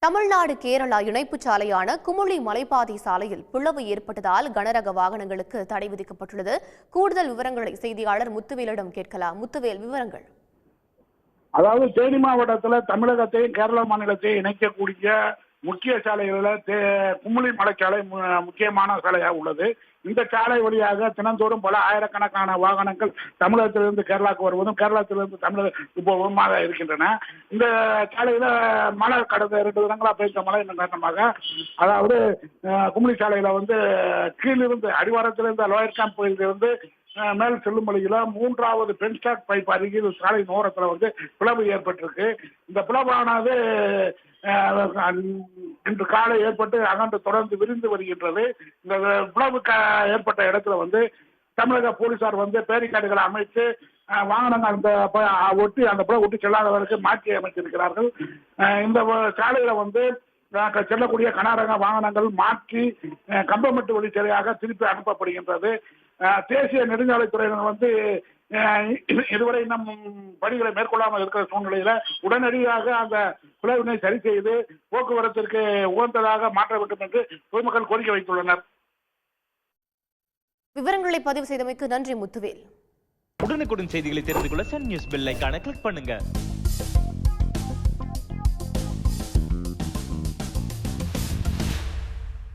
தமிழ்நாடு கேரளா இணைப்புச் சாலையான குமுளி மலைப்பாதை சாலையில் பிளவு ஏற்பட்டதால் கனரக வாகனங்களுக்கு தடை விதிக்கப்பட்டுள்ளது. கூடுதல் விவரங்களை செய்தியாளர் முத்துவேலிடம் கேட்கலாம். முத்துவேல், விவரங்கள். அதாவது தேனி மாவட்டத்தில் தமிழகத்தையும் கேரள மாநிலத்தையும் இணைக்கக்கூடிய முக்கிய சாலைகளில் குமுளி மலைச்சாலை முக்கியமான சாலையாக உள்ளது. இந்த சாலை வழியாக தினந்தோறும் பல ஆயிரக்கணக்கான வாகனங்கள் தமிழகத்திலிருந்து கேரளாவுக்கு வருவதும் கேரளத்திலிருந்து தமிழகம் போவதுமாக இருக்கின்றன. இந்த சாலையில மழை கடந்த 2 தினங்களா பெய்த மழையின் காரணமாக, அதாவது குமுளி சாலையில கீழிருந்து அடிவாரத்திலிருந்து லோயர் கேம்ப் பகுதியிலிருந்து மேல் செல்லும் வழியில 3வது பென்ஸ்டாக் பைப் அருகில் சாலை ஓரத்தில் பிளவு ஏற்பட்டிருக்கு. இந்த பிளவானது இன்று காலை ஏற்பட்டு அகன்று தொடர்ந்து விரிந்து வருகின்றது. இந்த பிளவு ஏற்பட்ட இடத்துல தமிழக போலீசார் பேரிகார்டுகளை அமைத்து வாகனங்கள் அந்த பிளவு ஒட்டி செல்லாதவருக்கு மாற்றி அமைத்திருக்கிறார்கள். இந்த சாலையில செல்லக்கூடிய கனரக வாகனங்கள் மாற்றி கம்பமெட்டு வழிச்சாலையாக திருப்பி அனுப்பப்படுகின்றது. தேசிய நெடுஞ்சாலைத்துறையினர் இதுவரை நம் பணிகளை மேற்கொள்ளாமல் இருக்கிற சூழ்நிலையில உடனடியாக அந்த பிளவினை சரி செய்து போக்குவரத்திற்கு உகந்ததாக மாற்ற வேண்டும் என்று பொதுமக்கள் கோரிக்கை வைத்துள்ளனர். விவரங்களை பதிவு செய்தமைக்கு நன்றி முத்துவேல். உடனுக்குடன் செய்திகளை தெரிந்து கொள்ள சன் நியூஸ் பெல் ஐகானை கிளிக் பண்ணுங்க.